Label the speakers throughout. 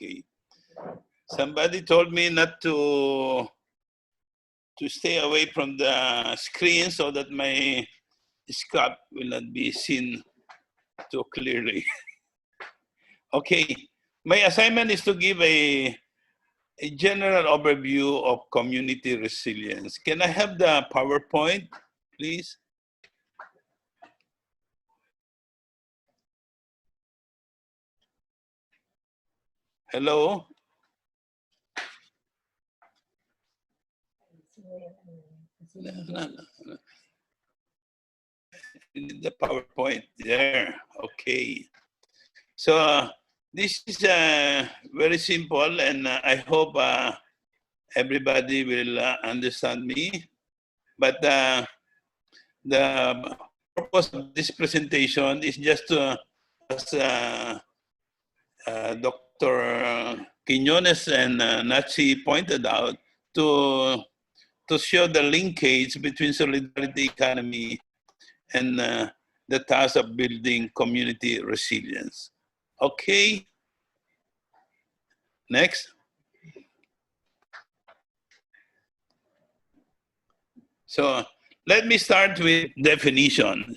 Speaker 1: Okay. Somebody told me not to stay away from the screen so that my scalp will not be seen too clearly. Okay, my assignment is to give a general overview of community resilience. Can I have the PowerPoint, please? Hello? No. The PowerPoint there. Okay. So this is very simple, and I hope everybody will understand me. But the purpose of this presentation is just to, as Dr. Quiñones and Nachi pointed out, to show the linkage between solidarity economy and the task of building community resilience. Okay. Next. So let me start with definition.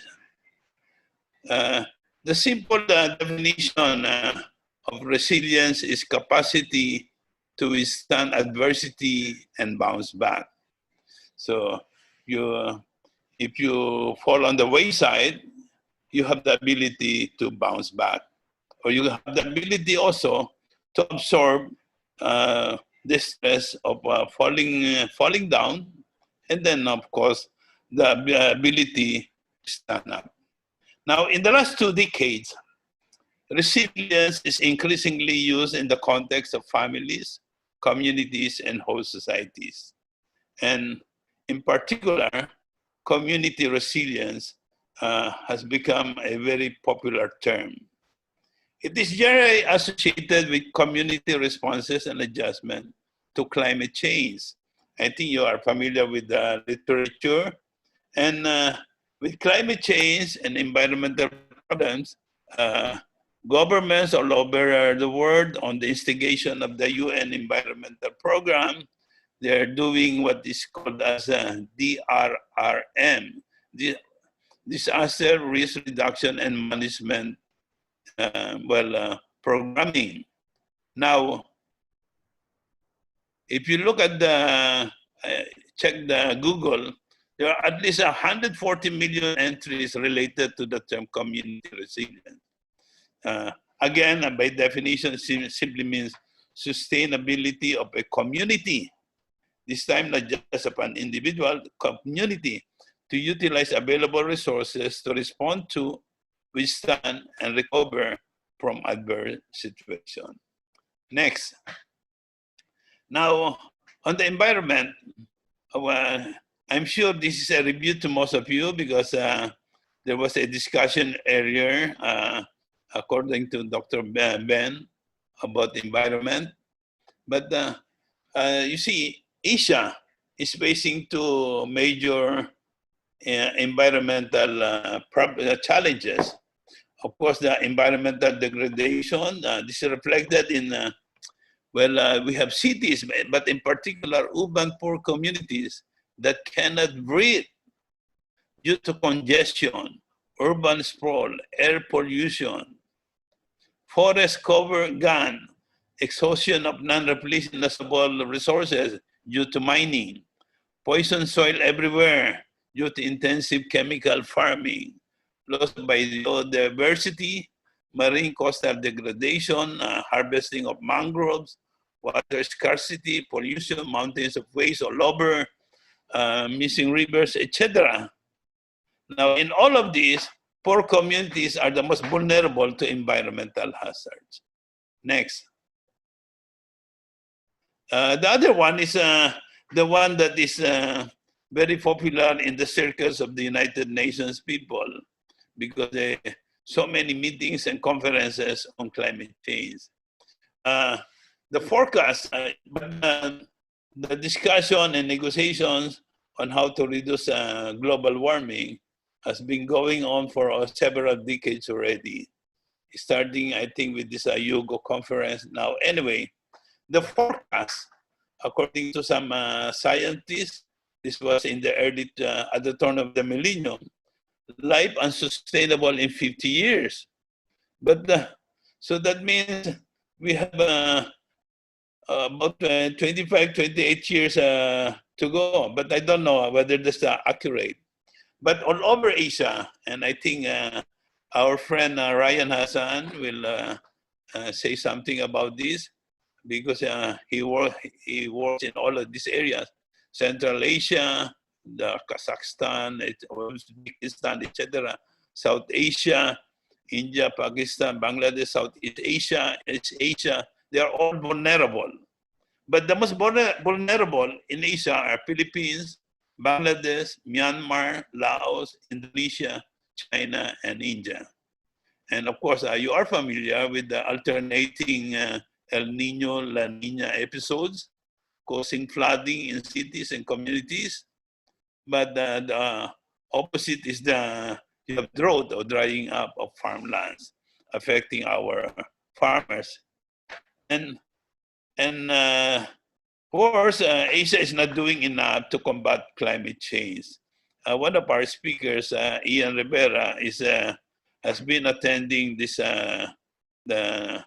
Speaker 1: The simple definition of resilience is capacity to withstand adversity and bounce back. So if you fall on the wayside, you have the ability to bounce back. Or you have the ability also to absorb the stress of falling down, and then of course the ability to stand up. Now, in the last 2 decades, resilience is increasingly used in the context of families, communities, and whole societies. And in particular, community resilience has become a very popular term. It is generally associated with community responses and adjustment to climate change. I think you are familiar with the literature. And with climate change and environmental problems, governments all over the world, on the instigation of the UN Environmental Program, they're doing what is called as a DRRM, Disaster Risk Reduction and Management programming. Now, if you look at check the Google, there are at least 140 million entries related to the term community resilience. Again, by definition, simply means sustainability of a community. This time, not just of an individual, community, to utilize available resources to respond to, withstand, and recover from adverse situations. Next. Now, on the environment, I'm sure this is a review to most of you because there was a discussion earlier, according to Dr. Ben, about the environment. But you see, Asia is facing 2 major environmental challenges. Of course, the environmental degradation, this is reflected in, we have cities, but in particular, urban poor communities that cannot breathe due to congestion, urban sprawl, air pollution, forest cover gone, exhaustion of non-replenishable resources due to mining, poison soil everywhere due to intensive chemical farming, loss of biodiversity, marine coastal degradation, harvesting of mangroves, water scarcity, pollution, mountains of waste all over, missing rivers, etc. Now, in all of these, poor communities are the most vulnerable to environmental hazards. Next. The other one is the one that is very popular in the circles of the United Nations people because there are so many meetings and conferences on climate change. The forecast, the discussion and negotiations on how to reduce global warming has been going on for several decades already. starting, I think, with this Yugo conference now. Anyway, the forecast, according to some scientists, this was in the early, at the turn of the millennium, life unsustainable in 50 years. But so that means we have about 25, 28 years to go. But I don't know whether that's accurate. But all over Asia, and I think our friend Ryan Hassan will say something about this, because he works in all of these areas, Central Asia, the Kazakhstan, Uzbekistan, etc., South Asia, India, Pakistan, Bangladesh, Southeast Asia, East Asia. They are all vulnerable. But the most vulnerable in Asia are Philippines, Bangladesh, Myanmar, Laos, Indonesia, China, and India. And of course, you are familiar with the alternating El Nino, La Nina episodes causing flooding in cities and communities. But the opposite is you have drought or drying up of farmlands, affecting our farmers. And of course, Asia is not doing enough to combat climate change. One of our speakers, Ian Rivera, has been attending this the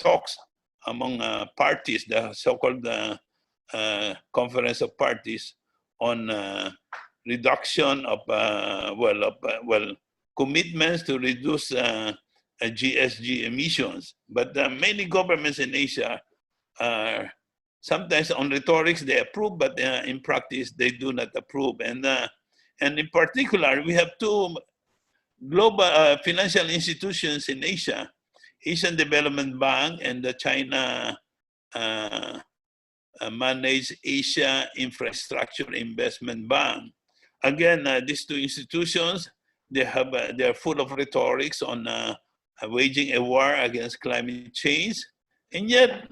Speaker 1: talks among parties, the so-called conference of parties on reduction of commitments to reduce GSG emissions. But many governments in Asia are sometimes on rhetorics they approve, but in practice they do not approve. And in particular, we have two global financial institutions in Asia, Asian Development Bank and the China Managed Asia Infrastructure Investment Bank. Again, these two institutions, they are full of rhetorics on waging a war against climate change, and yet,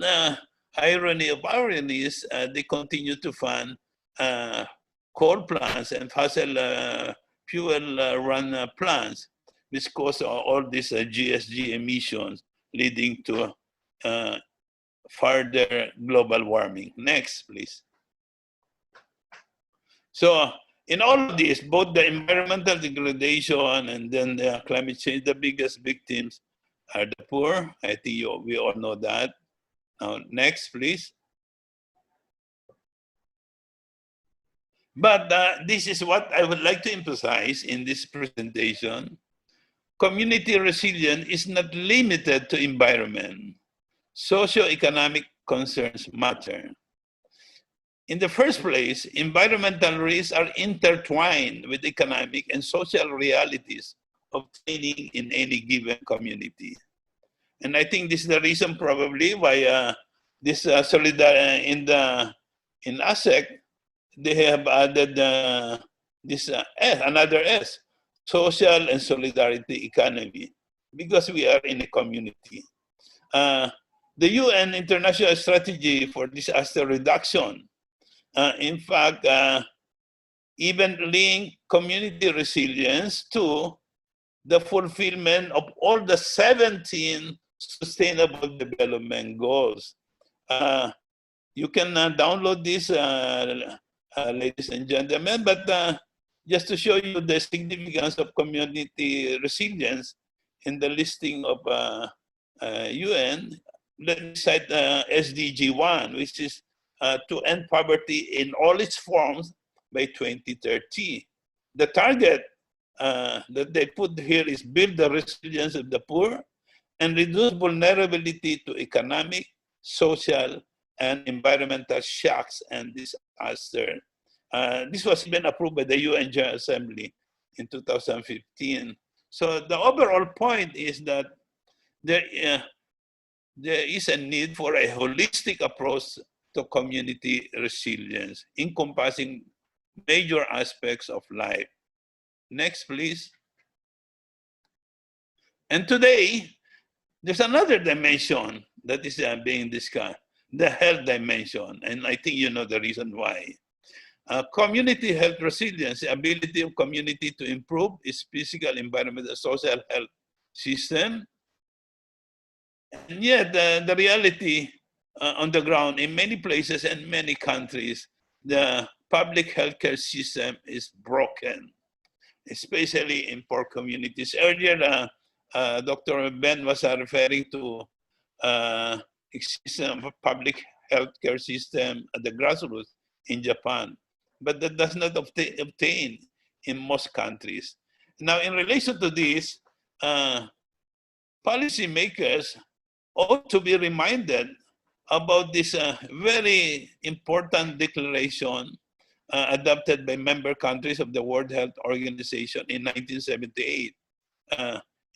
Speaker 1: irony of ironies, they continue to fund coal plants and fossil fuel run plants, which cause all these GSG emissions, leading to further global warming. Next, please. So in all of this, both the environmental degradation and then the climate change, the biggest victims are the poor. I think we all know that. Now, next, please. But this is what I would like to emphasize in this presentation. Community resilience is not limited to environment. Socioeconomic concerns matter. In the first place, environmental risks are intertwined with economic and social realities obtaining in any given community. And I think this is the reason probably why this in ASEC, they have added this S, another S, social and solidarity economy, because we are in a community. The UN International Strategy for Disaster Reduction, in fact, even link community resilience to the fulfillment of all the 17 Sustainable Development Goals. You can download this, ladies and gentlemen, but just to show you the significance of community resilience in the listing of UN, let me cite SDG 1, which is to end poverty in all its forms by 2030. The target that they put here is build the resilience of the poor and reduce vulnerability to economic, social, and environmental shocks and disaster. This was even approved by the UN General Assembly in 2015. So the overall point is that there is a need for a holistic approach to community resilience, encompassing major aspects of life. Next, please. And today, there's another dimension that is being discussed, the health dimension, and I think you know the reason why. Community health resilience, the ability of community to improve its physical, environmental, social health system. And yet, the reality on the ground in many places and many countries, the public healthcare system is broken, especially in poor communities. Earlier, Dr. Ben was referring to existence of a public healthcare system at the grassroots in Japan, but that does not obtain in most countries. Now, in relation to this, policymakers ought to be reminded about this very important declaration adopted by member countries of the World Health Organization in 1978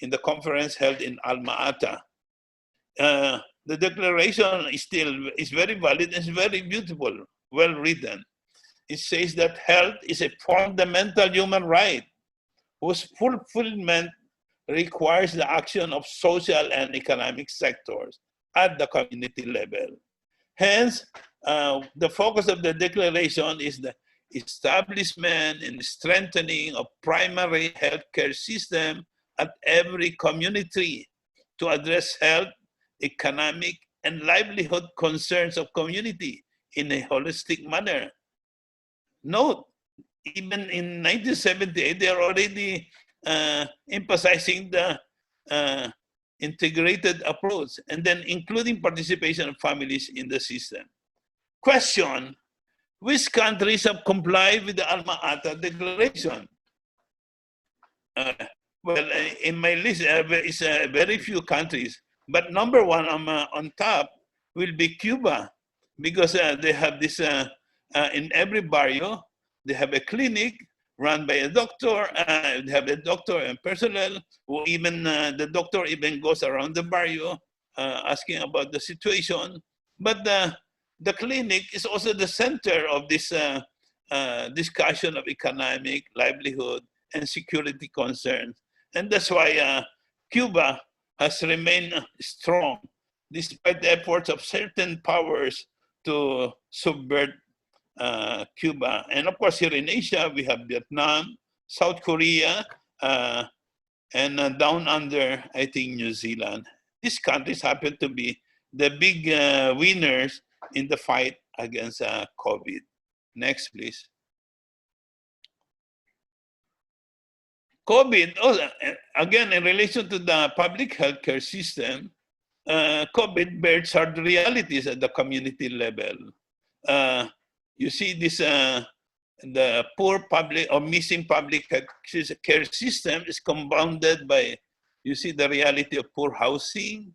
Speaker 1: in the conference held in Alma-Ata. The declaration is very valid and is very beautiful, well written. It says that health is a fundamental human right whose fulfillment requires the action of social and economic sectors at the community level. Hence, the focus of the declaration is the establishment and strengthening of primary healthcare system at every community to address health, economic, and livelihood concerns of community in a holistic manner. Note, even in 1978, they are already emphasizing the integrated approach and then including participation of families in the system. Question, which countries have complied with the Alma-Ata Declaration? Well, in my list, it's very few countries, but number one on top will be Cuba, because they have this, in every barrio, they have a clinic run by a doctor, they have a doctor and personnel, who even, the doctor even goes around the barrio asking about the situation. But the clinic is also the center of this discussion of economic, livelihood, and security concerns. And that's why Cuba has remained strong, despite the efforts of certain powers to subvert Cuba. And of course, here in Asia, we have Vietnam, South Korea, and down under, I think, New Zealand. These countries happen to be the big winners in the fight against COVID. Next, please. COVID, again, in relation to the public healthcare system, COVID bears hard realities at the community level. You see this, the poor public or missing public care system is compounded by, you see the reality of poor housing.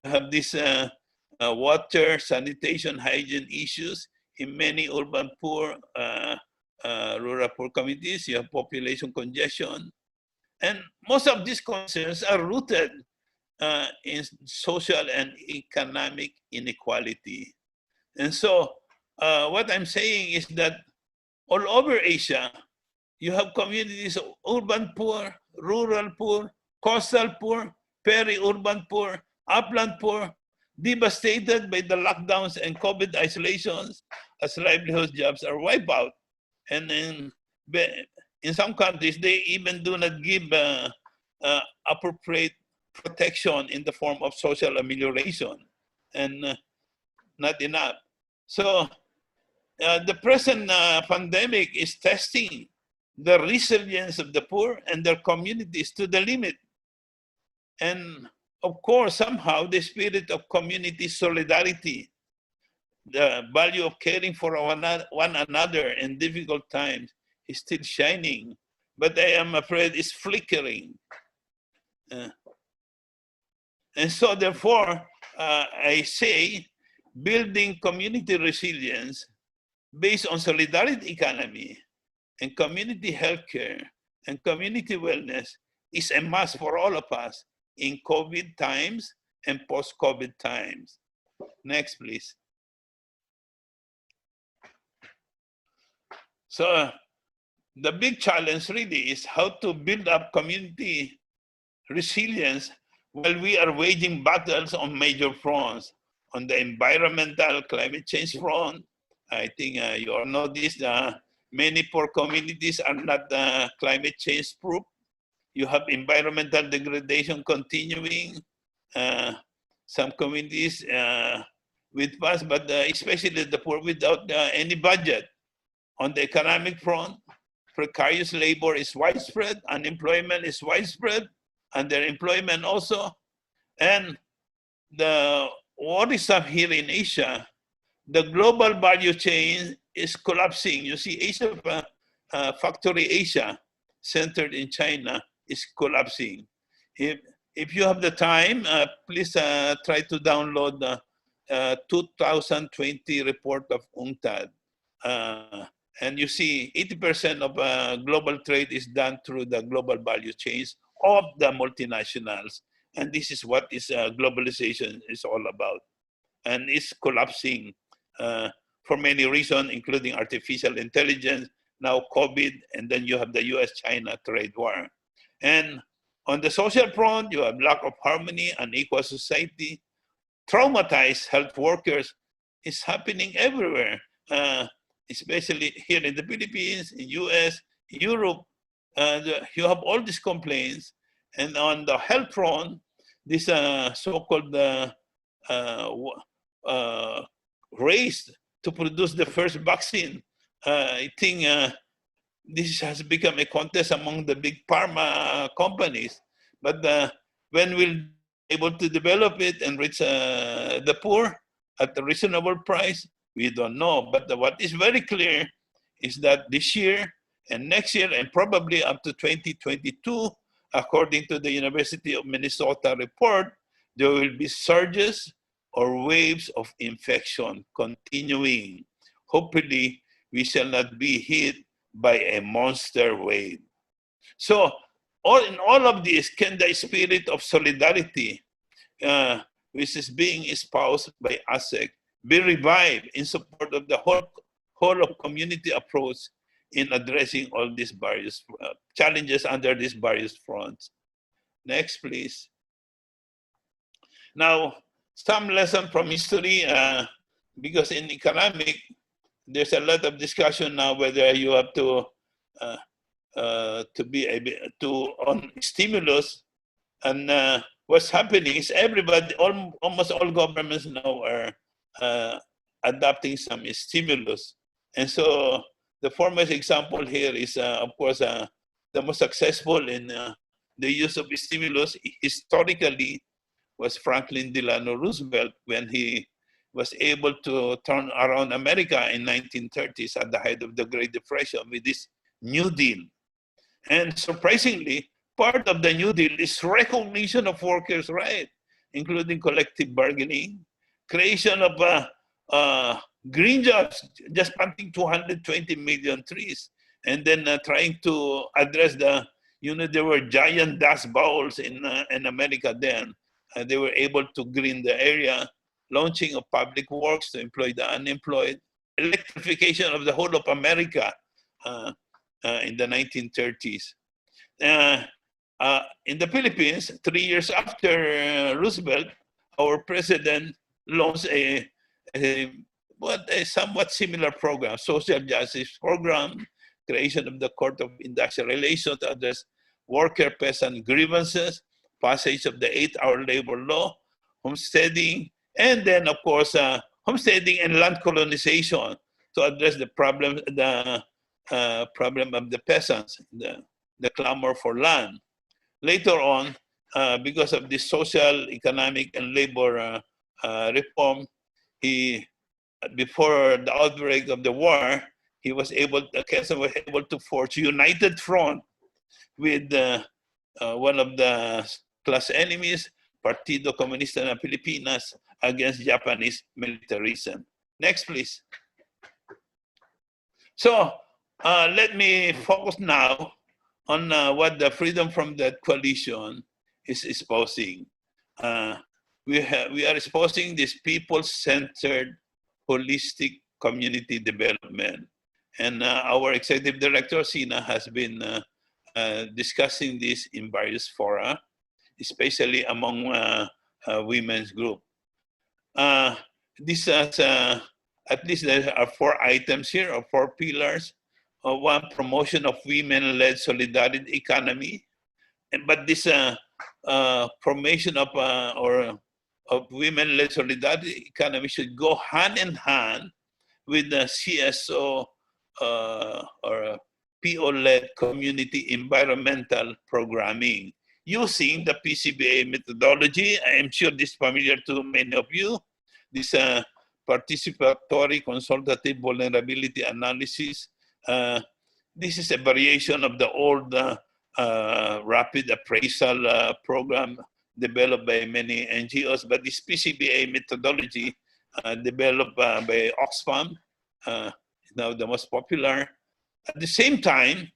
Speaker 1: You have this water, sanitation, hygiene issues in many urban poor, rural poor communities. You have population congestion. And most of these concerns are rooted in social and economic inequality. And so what I'm saying is that all over Asia, you have communities of urban poor, rural poor, coastal poor, peri-urban poor, upland poor, devastated by the lockdowns and COVID isolations as livelihood jobs are wiped out. And in some countries, they even do not give appropriate protection in the form of social amelioration, and not enough. So the present pandemic is testing the resilience of the poor and their communities to the limit. And of course, somehow the spirit of community solidarity, the value of caring for one another in difficult times is still shining, but I am afraid it's flickering. And so therefore, I say building community resilience based on solidarity economy and community healthcare and community wellness is a must for all of us in COVID times and post-COVID times. Next, please. So the big challenge really is how to build up community resilience while we are waging battles on major fronts. On the environmental climate change front, I think you all know this, many poor communities are not climate change proof. You have environmental degradation continuing. Some communities with funds, but especially the poor without any budget. On the economic front, precarious labor is widespread, unemployment is widespread, underemployment also. And the worrisome here in Asia, the global value chain is collapsing. You see, Asia, factory Asia, centered in China, is collapsing. If you have the time, please try to download the 2020 report of UNCTAD. And you see 80% of global trade is done through the global value chains of the multinationals. And this is what is globalization is all about. And it's collapsing for many reasons, including artificial intelligence, now COVID, and then you have the US-China trade war. And on the social front, you have lack of harmony, unequal society, traumatized health workers is happening everywhere, especially here in the Philippines, in US, Europe. You have all these complaints. And on the health front, this so-called race to produce the first vaccine. I think this has become a contest among the big pharma companies. But when we'll be able to develop it and reach the poor at a reasonable price, we don't know. But what is very clear is that this year and next year and probably up to 2022, according to the University of Minnesota report, there will be surges or waves of infection continuing. Hopefully, we shall not be hit by a monster wave. So, in all of this, can the spirit of solidarity, which is being espoused by ASEC, be revived in support of the whole of community approach in addressing all these various challenges under these various fronts? Next, please. Now, some lesson from history, because in economic, there's a lot of discussion now whether you have to be able to on stimulus. And what's happening is everybody, almost all governments now are adopting some stimulus. And so the foremost example here is, of course, the most successful in the use of stimulus historically was Franklin Delano Roosevelt, when he was able to turn around America in 1930s at the height of the Great Depression with this New Deal. And surprisingly, part of the New Deal is recognition of workers' rights, including collective bargaining, creation of green jobs, just planting 220 million trees, and then trying to address there were giant dust bowls in America then. They were able to green the area, launching of public works to employ the unemployed, electrification of the whole of America in the 1930s. In the Philippines, 3 years after Roosevelt, our president launched a somewhat similar program, social justice program, creation of the Court of Industrial Relations to address worker-peasant grievances, passage of the 8-hour labor law, homesteading, and then, of course, homesteading and land colonization to address the problem of the peasants, the clamor for land. Later on, because of this social, economic, and labor reform, before the outbreak of the war, Quezon was able to forge a united front with one of the class enemies, Partido Comunista ng Pilipinas, against Japanese militarism. Next, please. So let me focus now on what the Freedom from Debt Coalition is espousing. We are espousing this people-centered, holistic community development. And our executive director, Sina, has been discussing this in various fora, especially among women's group. This has, at least there are 4 items here, or 4 pillars. One, promotion of women-led solidarity economy. but this formation of of women-led solidarity economy should go hand in hand with the CSO or PO-led community environmental programming using the PCBA methodology. I am sure this is familiar to many of you. This participatory consultative vulnerability analysis. This is a variation of the old rapid appraisal program developed by many NGOs, but this PCBA methodology developed by Oxfam is now the most popular. At the same time,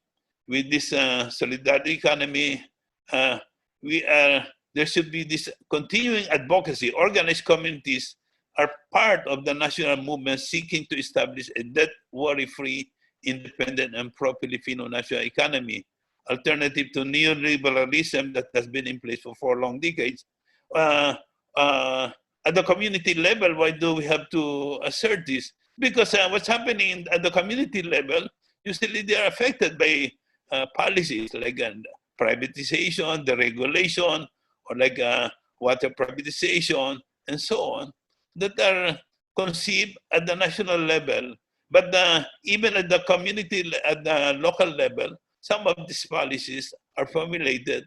Speaker 1: with this solidarity economy, there should be this continuing advocacy. Organized communities are part of the national movement seeking to establish a debt worry-free, independent, and pro-Filipino national economy, alternative to neoliberalism that has been in place for 4 long decades. At the community level, why do we have to assert this? Because what's happening at the community level, usually they are affected by policies like privatization, deregulation, or like water privatization, and so on, that are conceived at the national level. But even at the community, at the local level, some of these policies are formulated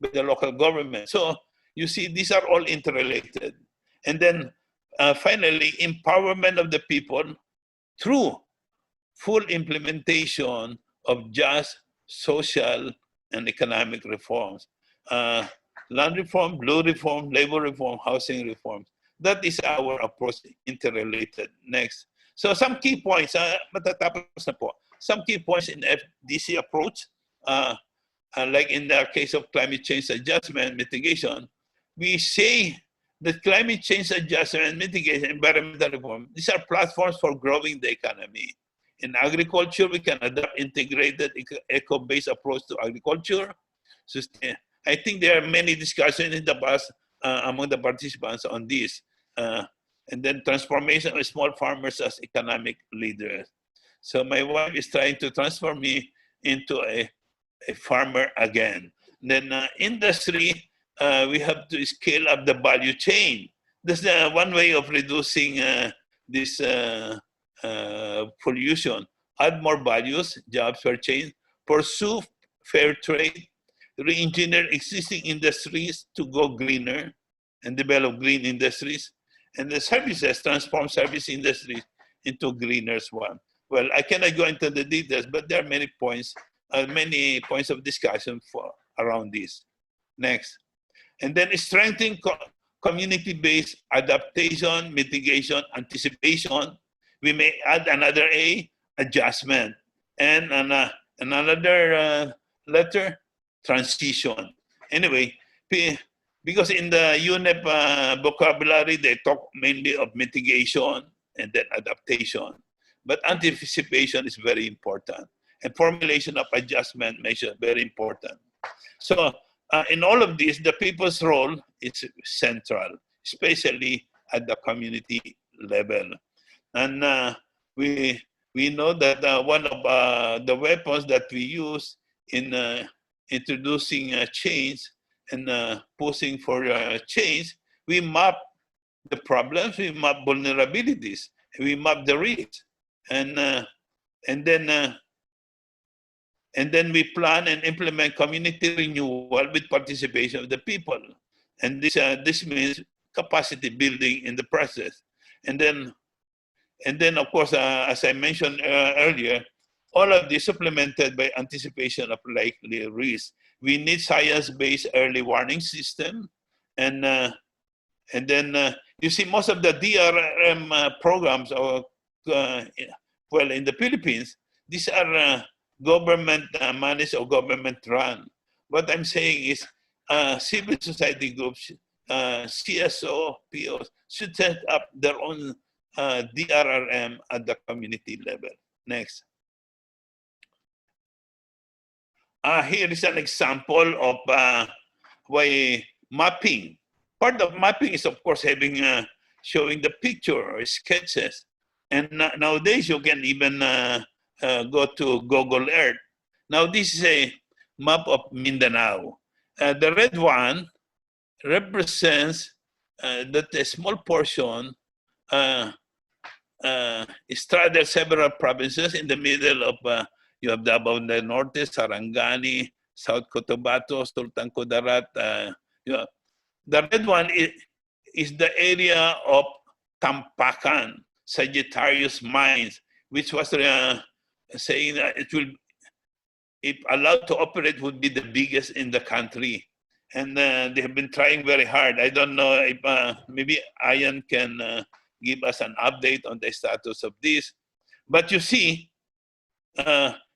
Speaker 1: by the local government. So you see, these are all interrelated. And then finally, empowerment of the people through full implementation of just social and economic reforms. Land reform, blue reform, labor reform, housing reform. That is our approach, interrelated. Next. So some key points, matatapos na po. Some key points in FDC approach, like in the case of climate change adjustment mitigation, we say that climate change adjustment, mitigation, environmental reform, these are platforms for growing the economy. In agriculture, we can adopt integrated eco-based approach to agriculture. I think there are many discussions in the past among the participants on this. And then transformation of small farmers as economic leaders. So my wife is trying to transform me into a farmer again. Then industry, we have to scale up the value chain. That's one way of reducing this pollution. Add more values, jobs per chain, pursue fair trade, re-engineer existing industries to go greener and develop green industries, and the services, transform service industries into greener one. Well, I cannot go into the details, but there are many points of discussion around this. Next. And then strengthening community-based adaptation, mitigation, anticipation. We may add another A, adjustment, and another letter, transition. Anyway, because in the UNEP vocabulary, they talk mainly of mitigation and then adaptation. But anticipation is very important. And formulation of adjustment measures very important. So in all of this, the people's role is central, especially at the community level. And we know that one of the weapons that we use in introducing change and pushing for change, we map the problems, we map vulnerabilities, we map the risks, and then we plan and implement community renewal with participation of the people, and this means capacity building in the process, and then of course, as I mentioned earlier, all of this supplemented by anticipation of likely risk. We need science-based early warning system, and then you see most of the DRM programs, or well, in the Philippines, these are government managed or government run. What I'm saying is civil society groups, CSO, POs should set up their own DRRM at the community level. Next. Here is an example of why mapping. Part of mapping is, of course, having showing the picture or sketches. And nowadays, you can even go to Google Earth. Now, this is a map of Mindanao. The red one represents that a small portion straddles several provinces. In the middle of, you have the Davao del Norte, Sarangani, South Cotabato, Sultan Kudarat. The red one is the area of Tampakan, Sagittarius Mines, which was saying that it will, if allowed to operate, would be the biggest in the country. And they have been trying very hard. I don't know if maybe Ian can give us an update on the status of this. But you see,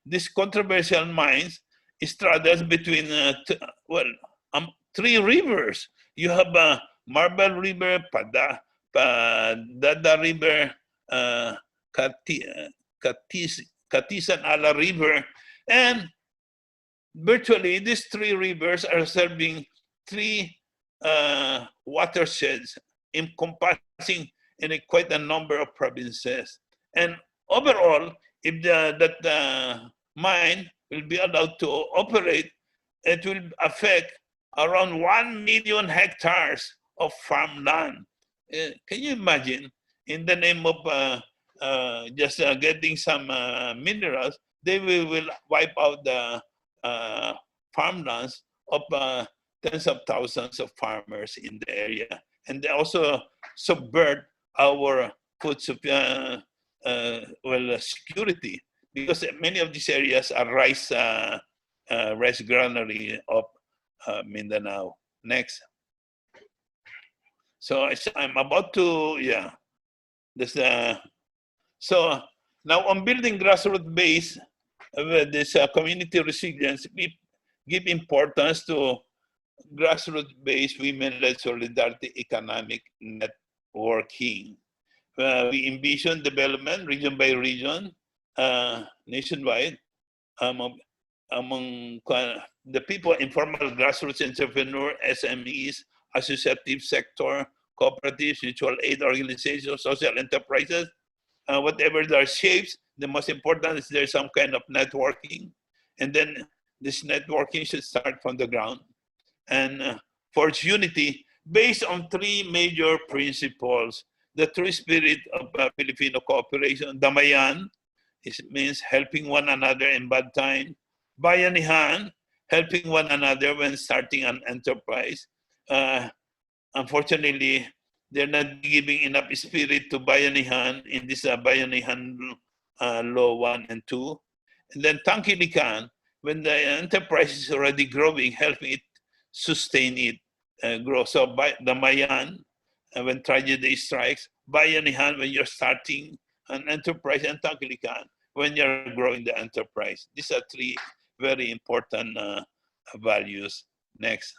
Speaker 1: this controversial mines straddles between, three rivers. You have Marble River, Dada River, Katisan Ala River, and virtually these three rivers are serving three watersheds encompassing in quite a number of provinces. And overall, if that mine will be allowed to operate, it will affect around 1 million hectares of farmland. Can you imagine? In the name of just getting some minerals, they will wipe out the farmlands of tens of thousands of farmers in the area. And they also subvert our food security, because many of these areas are rice granary of Mindanao. Next. So I'm about to, so now on building grassroots base, this community resilience, we give importance to grassroots-based women-led solidarity economic networking. We envision development region by region, nationwide, among the people, informal grassroots entrepreneur, SMEs, associative sector, cooperatives, mutual aid organizations, social enterprises, whatever their shapes. The most important is there's some kind of networking. And then this networking should start from the ground and forge unity based on three major principles. The true spirit of Filipino cooperation. Damayan, it means helping one another in bad time. Bayanihan, helping one another when starting an enterprise. Unfortunately, they're not giving enough spirit to Bayanihan in this Bayanihan Law 1 and 2. And then Tangkilikan, when the enterprise is already growing, helping it sustain it, grow. So Damayan, when tragedy strikes, Bayanihan, when you're starting an enterprise, and Tangkilikan, when you're growing the enterprise. These are three very important values. Next.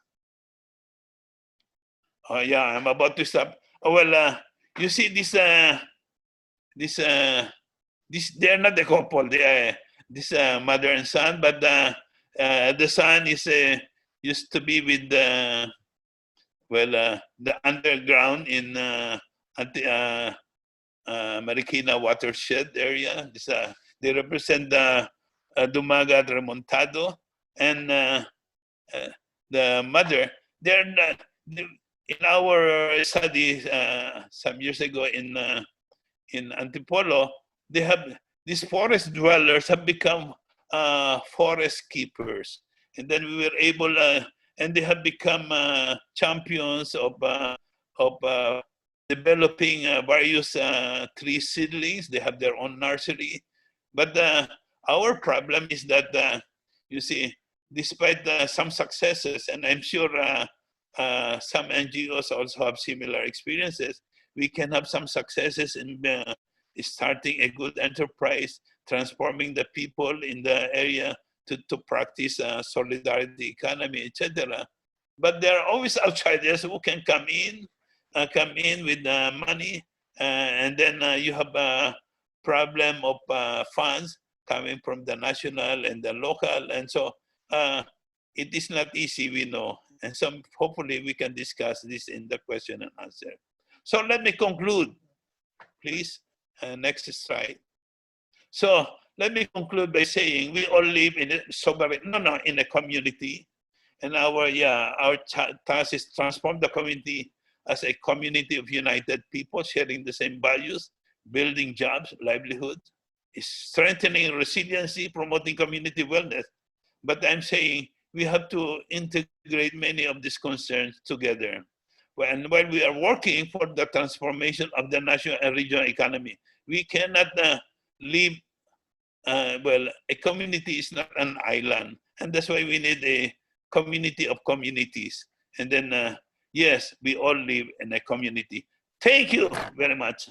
Speaker 1: Oh yeah, I'm about to stop. Oh, well, you see this, they're not a couple. They are this mother and son, but the son is used to be with the underground in Marikina watershed area. This, they represent the Dumagat Remontado, and the mother. They're not, in our study some years ago in Antipolo, they have these forest dwellers have become forest keepers, and then we were able, and they have become champions of developing various tree seedlings. They have their own nursery, but our problem is that you see, despite some successes, and I'm sure some NGOs also have similar experiences, we can have some successes in starting a good enterprise, transforming the people in the area to practice solidarity economy, etc. But there are always outsiders who can come in with money, and then you have a problem of funds coming from the national and the local, and so it is not easy, we know. And so hopefully we can discuss this in the question and answer. So let me conclude, please. Next slide. So let me conclude by saying we all live in a sovereign, in a community. And our task is transform the community as a community of united people sharing the same values, building jobs, livelihood, strengthening resiliency, promoting community wellness. But I'm saying we have to integrate many of these concerns together. And while we are working for the transformation of the national and regional economy, we cannot leave, well, a community is not an island. And that's why we need a community of communities. And then, yes, we all live in a community. Thank you very much.